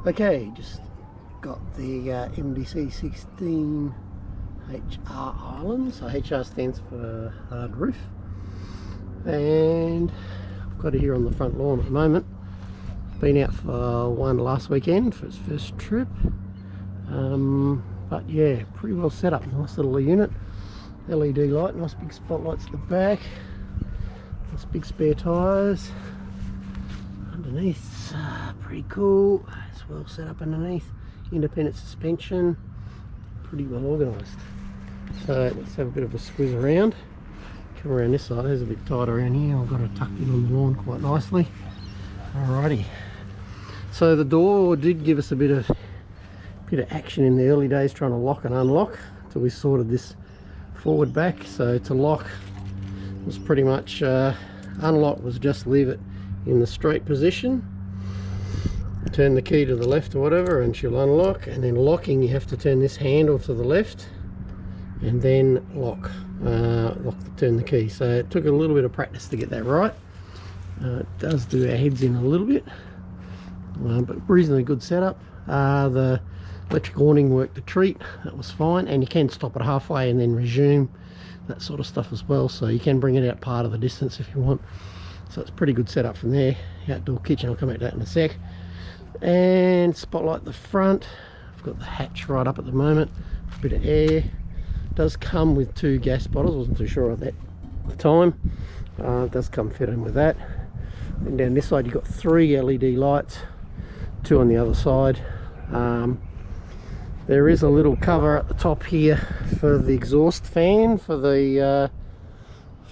Okay, just got the MDC 16HR island. So HR stands for hard roof, and I've got it here on the front lawn at the moment. Been out for one last weekend for its first trip, but yeah, pretty well set up. Nice little unit, LED light, nice big spotlights at the back, nice big spare tyres. Underneath, pretty cool. It's well set up underneath. Independent suspension, pretty well organised. So let's have a bit of a squeeze around. Come around this side. There's a bit tight around here. I've got it tucked in on the lawn quite nicely. Alrighty. So the door did give us a bit of action in the early days, trying to lock and unlock until we sorted this forward back. So to lock was pretty much unlock was just leave it in the straight position, turn the key to the left or whatever, and she'll unlock. And then locking, you have to turn this handle to the left and then turn the key. So it took a little bit of practice to get that right. It does do our heads in a little bit, but reasonably good setup. The electric awning worked a treat. That was fine, and you can stop it halfway and then resume, that sort of stuff as well. So you can bring it out part of the distance if you want. So it's pretty good setup from there. Outdoor kitchen, I'll come back to that in a sec. And spotlight at the front. I've got the hatch right up at the moment, a bit of air. It does come with 2 gas bottles. Wasn't too sure of that at the time. It does come fit in with that. And down this side you've got 3 LED lights, 2 on the other side. There is a little cover at the top here for the exhaust fan for the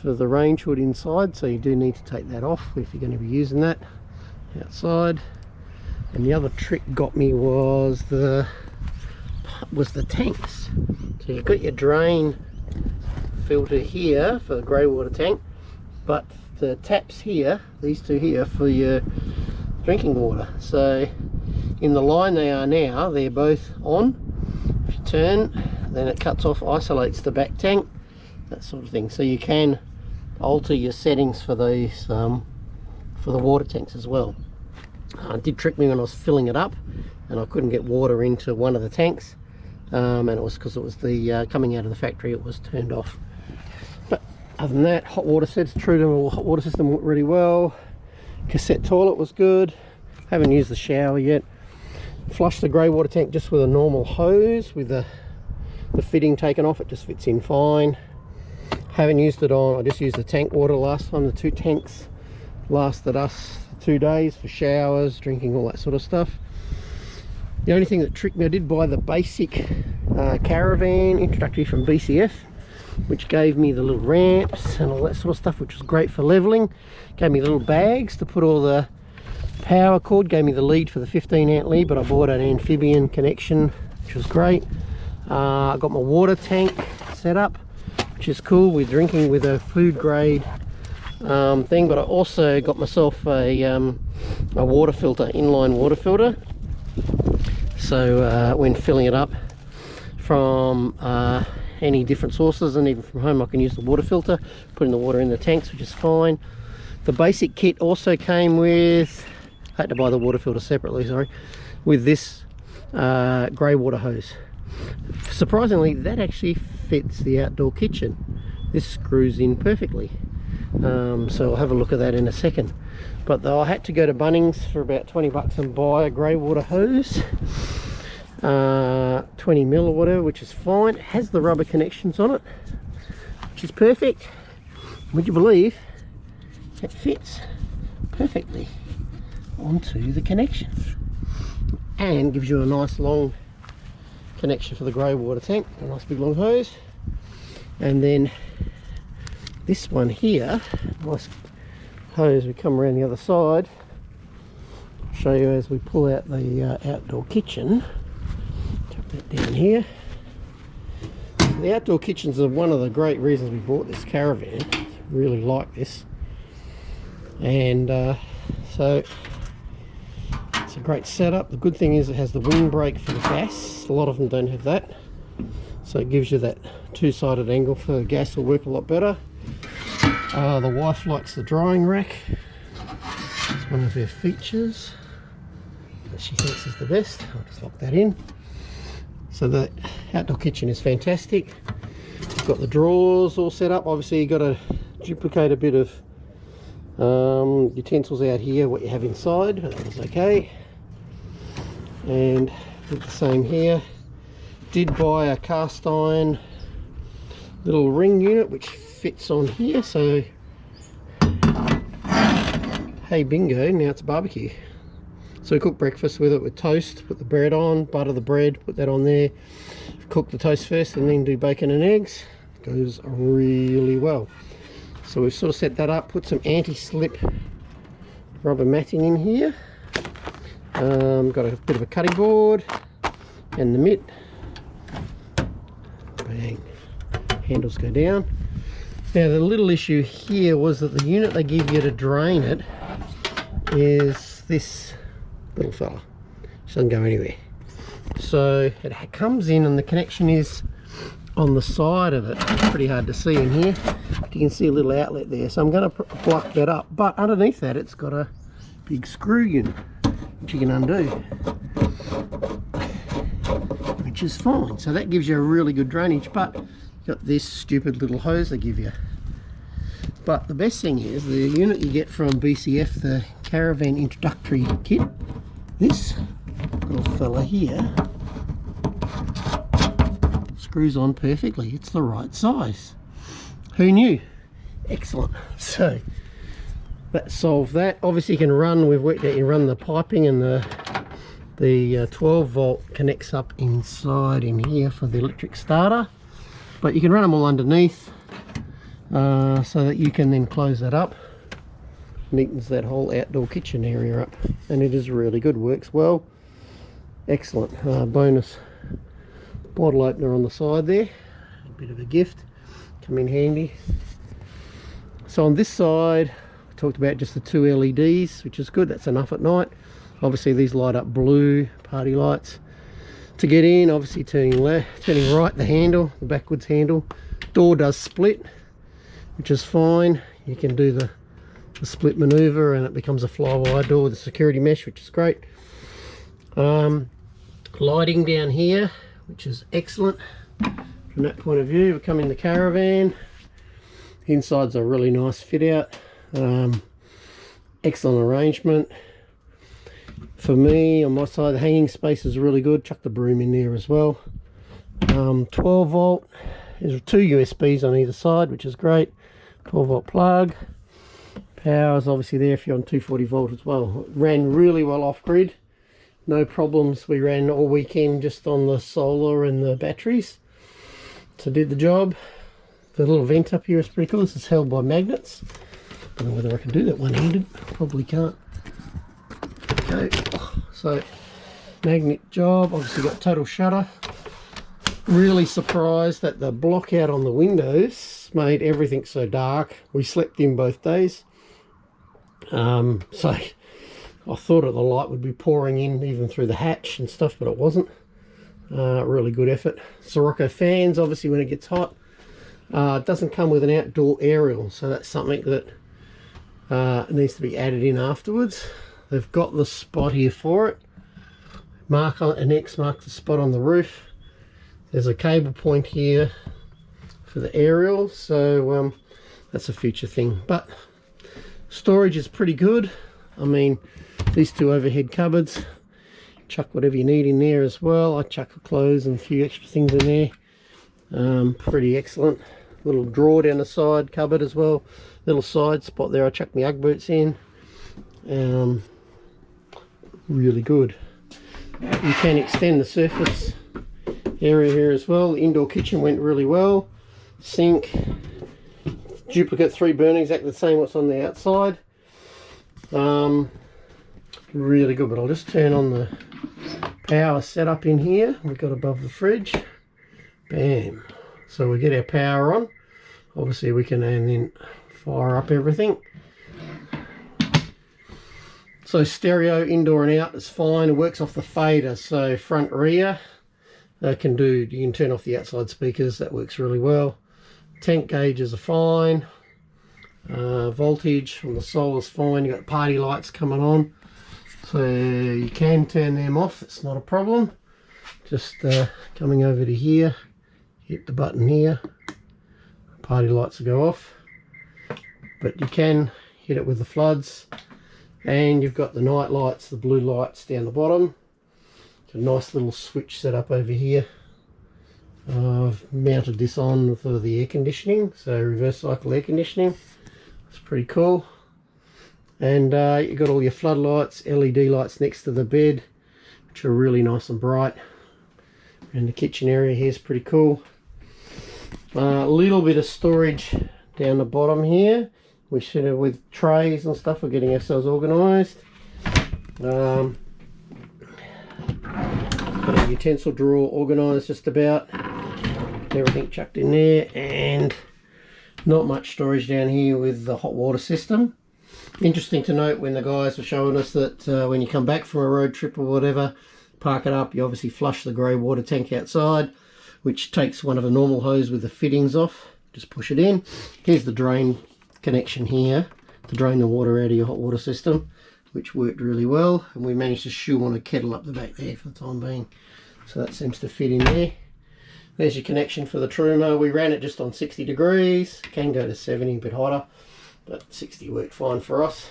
range hood inside, so you do need to take that off if you're going to be using that outside. And the other trick got me was the tanks. So you've got your drain filter here for the grey water tank, but the taps here, these 2 here, for your drinking water. So in the line they are now, they're both on. If you turn, then it cuts off, isolates the back tank, that sort of thing. So you can alter your settings for these for the water tanks as well. It did trick me when I was filling it up and I couldn't get water into one of the tanks, and it was because it was the coming out of the factory, it was turned off. But other than that, hot water sets, true to the hot water system, worked really well. Cassette toilet was good. Haven't used the shower yet. Flushed the grey water tank just with a normal hose with the fitting taken off. It just fits in fine. Haven't used it on, I just used the tank water last time. The 2 tanks lasted us 2 days for showers, drinking, all that sort of stuff. The only thing that tricked me, I did buy the basic Caravan introductory from BCF, which gave me the little ramps and all that sort of stuff, which was great for leveling. Gave me little bags to put all the power cord, gave me the lead for the 15 amp lead, but I bought an amphibian connection, which was great. I got my water tank set up, which is cool. We're drinking with a food grade thing, but I also got myself a water filter, inline water filter. So when filling it up from any different sources, and even from home, I can use the water filter, putting the water in the tanks, which is fine. The basic kit also came with, I had to buy the water filter separately, sorry, with this grey water hose. Surprisingly, that actually fits the outdoor kitchen. This screws in perfectly. So I'll have a look at that in a second. But though I had to go to Bunnings for about 20 bucks and buy a grey water hose, 20 mil or whatever, which is fine. It has the rubber connections on it, which is perfect. Would you believe it fits perfectly onto the connection, and gives you a nice long connection for the grey water tank, a nice big long hose. And then this one here, nice hose, we come around the other side. I'll show you as we pull out the outdoor kitchen. Chuck that down here. The outdoor kitchens are one of the great reasons we bought this Caravan. Really like this, and so it's a great setup. The good thing is it has the windbreak for the gas. A lot of them don't have that, so it gives you that 2-sided angle for the gas. Will work a lot better. The wife likes the drying rack. It's one of their features. that she thinks is the best. I'll just lock that in. So the outdoor kitchen is fantastic. You've got the drawers all set up. Obviously you've got to duplicate a bit of utensils out here, what you have inside. That was okay. And did the same here. Did buy a cast iron little ring unit which fits on here, so hey bingo, now it's barbecue. So we cook breakfast with it with toast, put the bread on, butter the bread, put that on there, cook the toast first and then do bacon and eggs. It goes really well. So we've sort of set that up, put some anti-slip rubber matting in here. Got a bit of a cutting board and the mitt. Bang. Handles go down. Now the little issue here was that the unit they give you to drain it is this little fella. It doesn't go anywhere. So it comes in and the connection is on the side of it. It's pretty hard to see in here. You can see a little outlet there. So I'm going to block that up. But underneath that it's got a big screw unit which you can undo, which is fine. So that gives you a really good drainage, but you've got this stupid little hose they give you. But the best thing is the unit you get from BCF, the Caravan introductory kit, this little fella here screws on perfectly. It's the right size. Who knew? Excellent. So that solved that. Obviously you can run, we've worked out, you run the piping, and the 12 volt connects up inside in here for the electric starter, but you can run them all underneath so that you can then close that up. Neatens that whole outdoor kitchen area up, and it is really good, works well. Excellent. Bonus bottle opener on the side there, a bit of a gift, come in handy. So on this side we talked about just the 2 LEDs, which is good, that's enough at night. Obviously these light up blue, party lights. To get in, obviously turning right the handle, the backwards handle. Door does split, which is fine. You can do the split maneuver and it becomes a fly-wide door with a security mesh, which is great. Lighting down here, which is excellent from that point of view. We come in the Caravan. Inside's a really nice fit out. Excellent arrangement. For me, on my side, the hanging space is really good. Chuck the broom in there as well. 12 volt. There's 2 USBs on either side, which is great. 12 volt plug. Power is obviously there if you're on 240 volt as well. It ran really well off grid. No problems. We ran all weekend just on the solar and the batteries. So did the job. The little vent up here is pretty cool. This is held by magnets. I don't know whether I can do that one-handed. Probably can't. Okay. So magnet job. Obviously got total shutter. Really surprised that the block out on the windows made everything so dark. We slept in both days. So I thought that the light would be pouring in even through the hatch and stuff, but it wasn't. Really good effort. Sirocco fans, obviously when it gets hot. It doesn't come with an outdoor aerial, so that's something that needs to be added in afterwards. They've got the spot here for it. Mark on an X marks the spot on the roof. There's a cable point here for the aerial, so that's a future thing. But storage is pretty good. I mean, these 2 overhead cupboards, chuck whatever you need in there as well. I chuck the clothes and a few extra things in there. Pretty excellent. Little drawer down the side cupboard as well. Little side spot there. I chuck my Ugg boots in. Really good. You can extend the surface area here as well. The indoor kitchen went really well. Sink, duplicate 3 burner, exactly the same what's on the outside. Really good. But I'll just turn on the power setup in here. We've got above the fridge. Bam. So we get our power on. Obviously we can then fire up everything. So stereo indoor and out is fine. It works off the fader, so front rear you can turn off the outside speakers. That works really well. Tank gauges are fine. Voltage on the solar is fine. You've got party lights coming on, so you you can turn them off, it's not a problem. Just coming over to here, hit the button here, party lights will go off, but you can hit it with the floods, and you've got the night lights, the blue lights down the bottom. It's a nice little switch set up over here. I've mounted this on for the air conditioning, so reverse cycle air conditioning. It's pretty cool. And you've got all your floodlights, LED lights next to the bed, which are really nice and bright. And the kitchen area here is pretty cool. A little bit of storage down the bottom here. We should have, with trays and stuff, we're getting ourselves organised. Got a utensil drawer organised just about. Everything chucked in there, and not much storage down here with the hot water system. Interesting to note when the guys were showing us that when you come back from a road trip or whatever, park it up, you obviously flush the grey water tank outside, which takes one of the normal hose with the fittings off. Just push it in. Here's the drain connection here to drain the water out of your hot water system, which worked really well, and we managed to shoe on a kettle up the back there for the time being, so that seems to fit in there. There's your connection for the Truma. We ran it just on 60 degrees, can go to 70, a bit hotter, but 60 worked fine for us.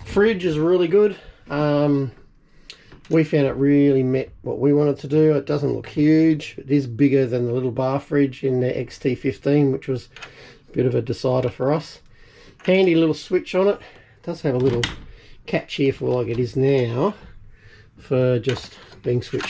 Fridge is really good. We found it really met what we wanted to do. It doesn't look huge. It is bigger than the little bar fridge in the XT15, which was a bit of a decider for us. Handy little switch on it. It does have a little catch here for like it is now, for just being switched